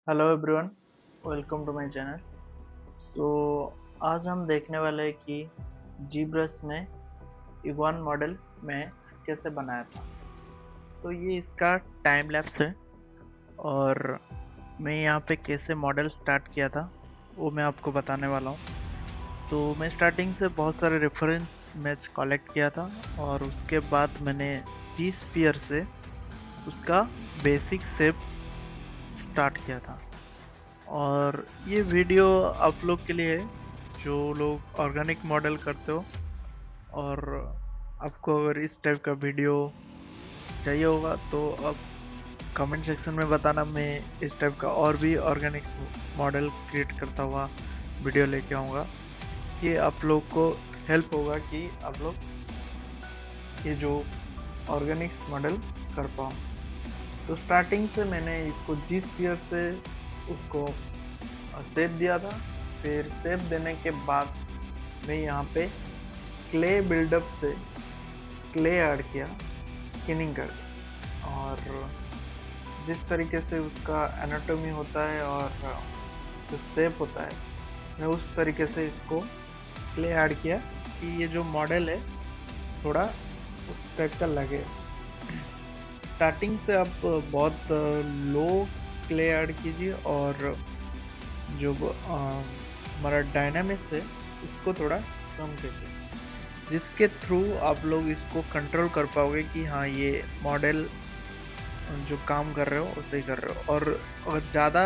Hello everyone, welcome to my channel. तो आज हम देखने वाले हैं कि जीब्रश में इगुआन मॉडल में कैसे बनाया था। तो ये इसका टाइम लैप्स है और मैं यहाँ पे कैसे मॉडल स्टार्ट किया था वो मैं आपको बताने वाला हूँ। तो मैं स्टार्टिंग से बहुत सारे रेफरेंस मैच कलेक्ट किया था और उसके बाद मैंने जी स्फीयर से उसका बेसिक शेप स्टार्ट किया था। और ये वीडियो आप लोग के लिए है जो लोग ऑर्गेनिक मॉडल करते हो और आपको अगर इस टाइप का वीडियो चाहिए होगा तो आप कमेंट सेक्शन में बताना। मैं इस टाइप का और भी ऑर्गेनिक मॉडल क्रिएट करता हुआ वीडियो लेके आऊँगा। ये आप लोग को हेल्प होगा कि आप लोग ये जो ऑर्गेनिक मॉडल कर पाओ। तो स्टार्टिंग से मैंने इसको जी स्फीयर से उसको शेप दिया था। फिर शेप देने के बाद मैं यहाँ पे क्ले बिल्डअप से क्ले ऐड किया, स्किनिंग कर दिया। और जिस तरीके से उसका एनाटॉमी होता है और जो शेप होता है, मैं उस तरीके से इसको क्ले ऐड किया कि ये जो मॉडल है थोड़ा उस टाइप का लगे। स्टार्टिंग से आप बहुत लो क्ले ऐड कीजिए और जो हमारा डायनामिक्स है उसको थोड़ा कम कीजिए, जिसके थ्रू आप लोग इसको कंट्रोल कर पाओगे कि हाँ ये मॉडल जो काम कर रहे हो उसे ही कर रहे हो। और अगर ज़्यादा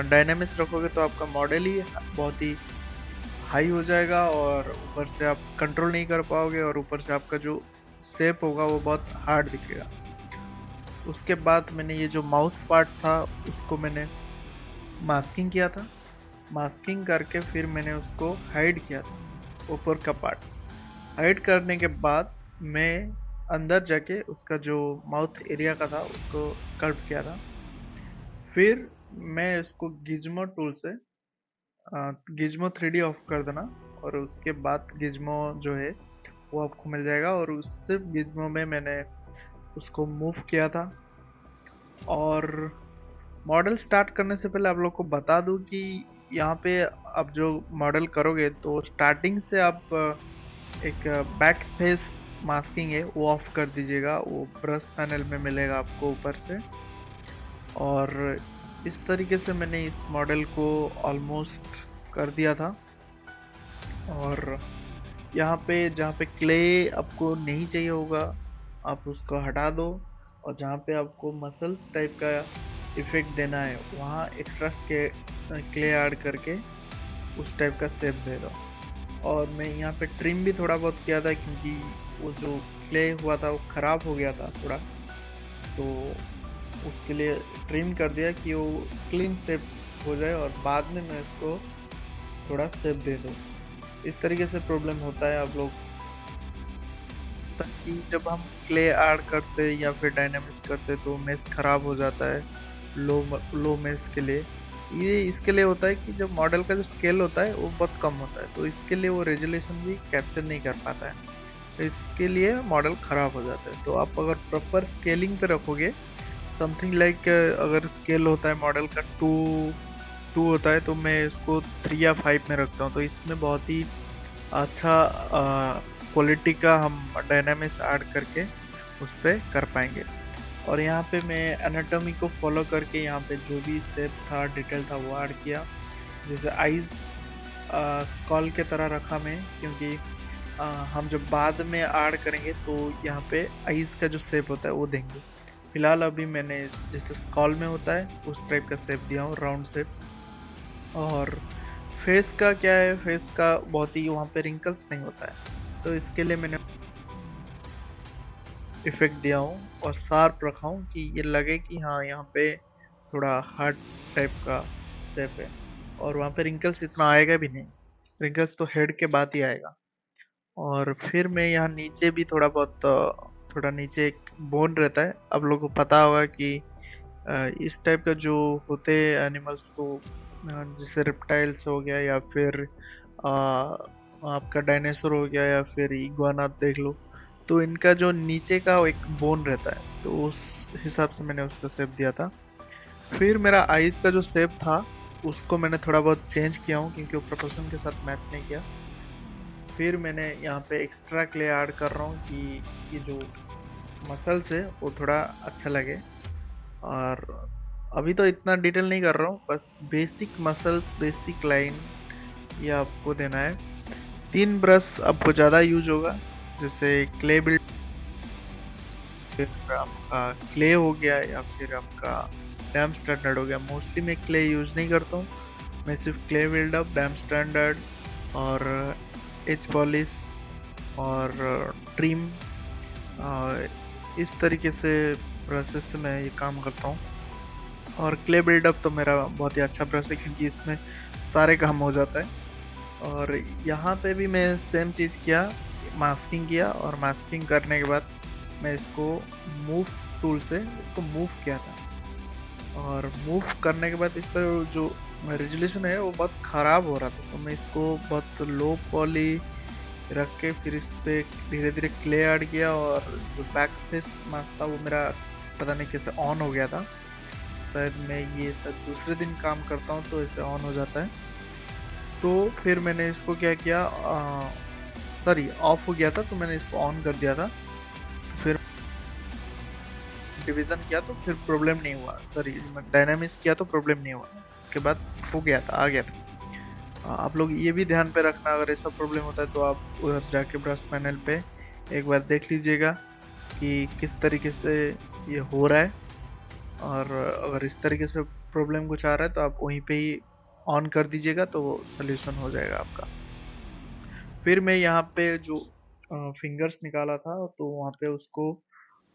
डायनामिक्स रखोगे तो आपका मॉडल ही बहुत ही हाई हो जाएगा और ऊपर से आप कंट्रोल नहीं कर पाओगे और ऊपर से आपका जो शेप होगा वो बहुत हार्ड दिखेगा। उसके बाद मैंने ये जो माउथ पार्ट था उसको मैंने मास्किंग किया था। मास्किंग करके फिर मैंने उसको हाइड किया था, ऊपर का पार्ट हाइड करने के बाद मैं अंदर जाके उसका जो माउथ एरिया का था उसको स्कल्प्ट किया था। फिर मैं इसको गिज्मो टूल से गिज्मो 3D ऑफ कर देना और उसके बाद गिज्मो जो है वो आपको मिल जाएगा और उस सिर्फ गिज्मो में मैंने उसको मूव किया था। और मॉडल स्टार्ट करने से पहले आप लोग को बता दूं कि यहाँ पे आप जो मॉडल करोगे तो स्टार्टिंग से आप एक बैक फेस मास्किंग है वो ऑफ कर दीजिएगा, वो ब्रश पैनल में मिलेगा आपको ऊपर से। और इस तरीके से मैंने इस मॉडल को ऑलमोस्ट कर दिया था। और यहाँ पे जहाँ पे क्ले आपको नहीं चाहिए होगा आप उसको हटा दो, और जहाँ पे आपको मसल्स टाइप का इफेक्ट देना है वहाँ एक्स्ट्रा क्ले ऐड करके उस टाइप का शेप दे दो। और मैं यहाँ पे ट्रिम भी थोड़ा बहुत किया था क्योंकि वो जो क्ले हुआ था वो ख़राब हो गया था थोड़ा, तो उसके लिए ट्रिम कर दिया कि वो क्लीन शेप हो जाए और बाद में मैं इसको थोड़ा शेप दे दूँ। इस तरीके से प्रॉब्लम होता है आप लोग कि जब हम क्ले ऐड करते या फिर डायनामिक्स करते तो मेश ख़राब हो जाता है लो लो मेश के लिए। ये इसके लिए होता है कि जब मॉडल का जो स्केल होता है वो बहुत कम होता है तो इसके लिए वो रेजोल्यूशन भी कैप्चर नहीं कर पाता है, तो इसके लिए मॉडल ख़राब हो जाता है। तो आप अगर प्रॉपर स्केलिंग पे रखोगे समथिंग लाइक, अगर स्केल होता है मॉडल का टू टू होता है तो मैं इसको 3 या 5 में रखता हूँ, तो इसमें बहुत ही अच्छा क्वालिटी का हम डायनामिक्स ऐड करके उस पर कर पाएंगे। और यहाँ पे मैं एनाटॉमी को फॉलो करके यहाँ पे जो भी स्टेप था डिटेल था वो ऐड किया। जैसे आइज़ स्कॉल के तरह रखा मैं, क्योंकि हम जब बाद में ऐड करेंगे तो यहाँ पे आइज़ का जो शेप होता है वो देंगे। फिलहाल अभी मैंने जैसे स्कॉल में होता है उस टाइप का शेप दिया हूँ, राउंड शेप। और फेस का क्या है, फेस का बहुत ही वहाँ पे रिंकल्स नहीं होता है तो इसके लिए मैंने इफेक्ट दिया हूँ और शार्प रखा हूँ कि ये लगे कि हाँ यहाँ पे थोड़ा हार्ड टाइप का शेप है। और वहाँ पे रिंकल्स इतना आएगा भी नहीं, रिंकल्स तो हेड के बाद ही आएगा। और फिर मैं यहाँ नीचे भी थोड़ा बहुत थोड़ा नीचे एक बोन रहता है, आप लोगों को पता होगा कि इस टाइप का जो होते एनिमल्स को जैसे रेप्टाइल्स हो गया या फिर आपका डायनासोर हो गया या फिर इग्वाना देख लो, तो इनका जो नीचे का एक बोन रहता है तो उस हिसाब से मैंने उसका शेप दिया था। फिर मेरा आईज का जो शेप था उसको मैंने थोड़ा बहुत चेंज किया हूँ, क्योंकि वो प्रोपोर्शन के साथ मैच नहीं किया। फिर मैंने यहाँ पे एक्स्ट्रा क्ले ऐड कर रहा हूँ कि ये जो मसल्स है वो थोड़ा अच्छा लगे। और अभी तो इतना डिटेल नहीं कर रहा हूँ, बस बेसिक मसल्स, बेसिक लाइन ये आपको देना है। 3 ब्रश आपको ज़्यादा यूज होगा, जैसे क्ले बिल्ड, फिर आपका क्ले हो गया या फिर आपका डैम स्टैंडर्ड हो गया। मोस्टली मैं क्ले यूज नहीं करता हूँ, मैं सिर्फ क्ले बिल्डअप, डैम स्टैंडर्ड और एच पॉलिश और ट्रिम, इस तरीके से प्रोसेस से मैं ये काम करता हूँ। और क्ले बिल्डअप तो मेरा बहुत ही अच्छा ब्रश है, क्योंकि इसमें सारे काम हो जाता है। और यहाँ पे भी मैं सेम चीज़ किया, मास्किंग किया, और मास्किंग करने के बाद मैं इसको मूव टूल से इसको मूव किया था। और मूव करने के बाद इसका जो रेजोल्यूशन है वो बहुत ख़राब हो रहा था, तो मैं इसको बहुत लो पॉली रख के फिर इस पे धीरे धीरे क्ले ऐड किया। और जो बैक स्पेस मास्क था वो मेरा पता नहीं कैसे ऑन हो गया था, शायद मैं ये सब दूसरे दिन काम करता हूँ तो इसे ऑन हो जाता है। तो फिर मैंने इसको क्या किया, सॉरी ऑफ हो गया था, तो मैंने इसको ऑन कर दिया था। फिर डिवीजन किया तो फिर प्रॉब्लम नहीं हुआ, सॉरी डायनामिक्स किया तो प्रॉब्लम नहीं हुआ, उसके बाद हो गया था, आ गया था। आप लोग ये भी ध्यान पे रखना, अगर ऐसा प्रॉब्लम होता है तो आप उधर जाके ब्रश पैनल पे एक बार देख लीजिएगा कि किस तरीके से ये हो रहा है। और अगर इस तरीके से प्रॉब्लम कुछ आ रहा है तो आप वहीं पे ही ऑन कर दीजिएगा, तो वो सोल्यूशन हो जाएगा आपका। फिर मैं यहाँ पे जो फिंगर्स निकाला था तो वहाँ पे उसको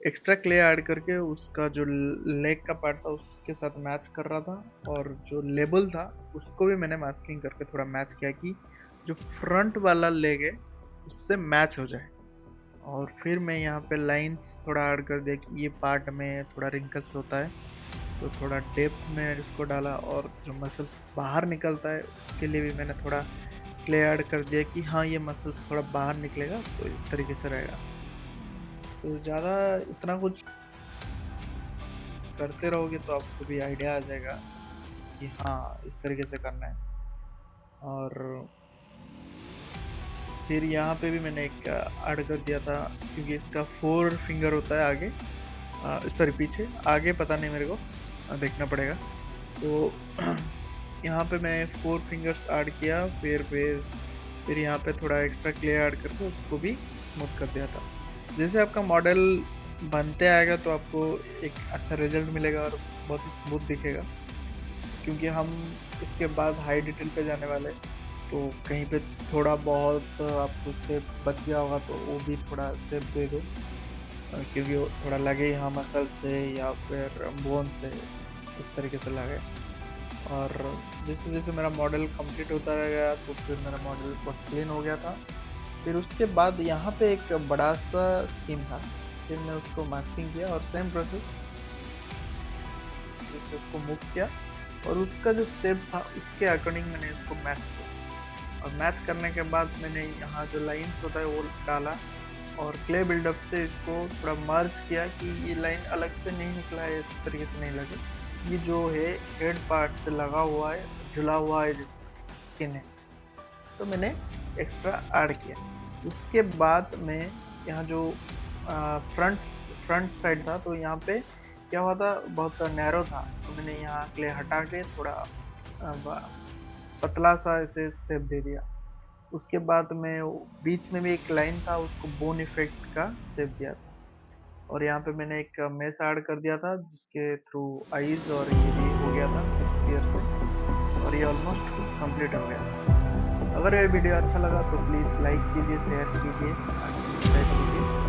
एक्स्ट्रा क्ले ऐड करके उसका जो लेग का पार्ट था उसके साथ मैच कर रहा था। और जो लेबल था उसको भी मैंने मास्किंग करके थोड़ा मैच किया कि जो फ्रंट वाला लेग है उससे मैच हो जाए। और फिर मैं यहाँ पे लाइंस थोड़ा ऐड कर दिया कि ये पार्ट में थोड़ा रिंकल्स होता है, तो थोड़ा डेप्थ में इसको डाला। और जो मसल्स बाहर निकलता है उसके लिए भी मैंने थोड़ा क्ले ऐड कर दिया कि हाँ ये मसल थोड़ा बाहर निकलेगा, तो इस तरीके से रहेगा। तो ज़्यादा इतना कुछ करते रहोगे तो आपको भी आइडिया आ जाएगा कि हाँ इस तरीके से करना है। और फिर यहाँ पे भी मैंने एक ऐड कर दिया था, क्योंकि इसका 4 फिंगर होता है आगे, सॉरी पीछे, आगे पता नहीं मेरे को, देखना पड़ेगा। तो यहाँ पे मैं 4 फिंगर्स ऐड किया। फिर यहाँ पे थोड़ा एक्स्ट्रा क्ले ऐड करके उसको भी स्मूथ कर दिया था। जैसे आपका मॉडल बनते आएगा तो आपको एक अच्छा रिजल्ट मिलेगा और बहुत ही स्मूथ दिखेगा। क्योंकि हम इसके बाद हाई डिटेल पे जाने वाले हैं, तो कहीं पे थोड़ा बहुत आपको स्टेप बच गया होगा तो वो भी थोड़ा स्टेप दे दो, क्योंकि वो थोड़ा लगे यहाँ मसल से या फिर बोन से, इस तरीके से लगे। और जैसे जैसे मेरा मॉडल कंप्लीट होता रह गया तो फिर मेरा मॉडल बहुत क्लीन हो गया था। फिर उसके बाद यहाँ पे एक बड़ा सा स्कीम था, फिर मैं उसको मास्किंग किया और सेम प्रोसेस उसको मूव किया। और उसका जो स्टेप था उसके अकॉर्डिंग मैंने इसको मैच किया। और मैच करने के बाद मैंने यहाँ जो लाइन्स होता है वो डाला, और क्ले बिल्डअप से इसको थोड़ा मर्ज किया कि ये लाइन अलग से नहीं निकला है, इस तरीके से नहीं लगे। ये जो है हेड पार्ट से लगा हुआ है, जुड़ा हुआ है जिस स्किन है, तो मैंने एक्स्ट्रा ऐड किया। उसके बाद मैं यहाँ जो फ्रंट फ्रंट साइड था तो यहाँ पे क्या हुआ था, बहुत नैरो था, तो मैंने यहाँ क्ले हटा के थोड़ा पतला सा ऐसे शेप दे दिया। उसके बाद मैं बीच में भी एक लाइन था उसको बोन इफेक्ट का शेप दिया था। और यहाँ पे मैंने एक मेश ऐड कर दिया था जिसके थ्रू आईज और ये भी हो गया था क्लियर से। और ये ऑलमोस्ट कंप्लीट हो गया। अगर ये वीडियो अच्छा लगा तो प्लीज़ लाइक कीजिए, शेयर कीजिए, सब्सक्राइब कीजिए।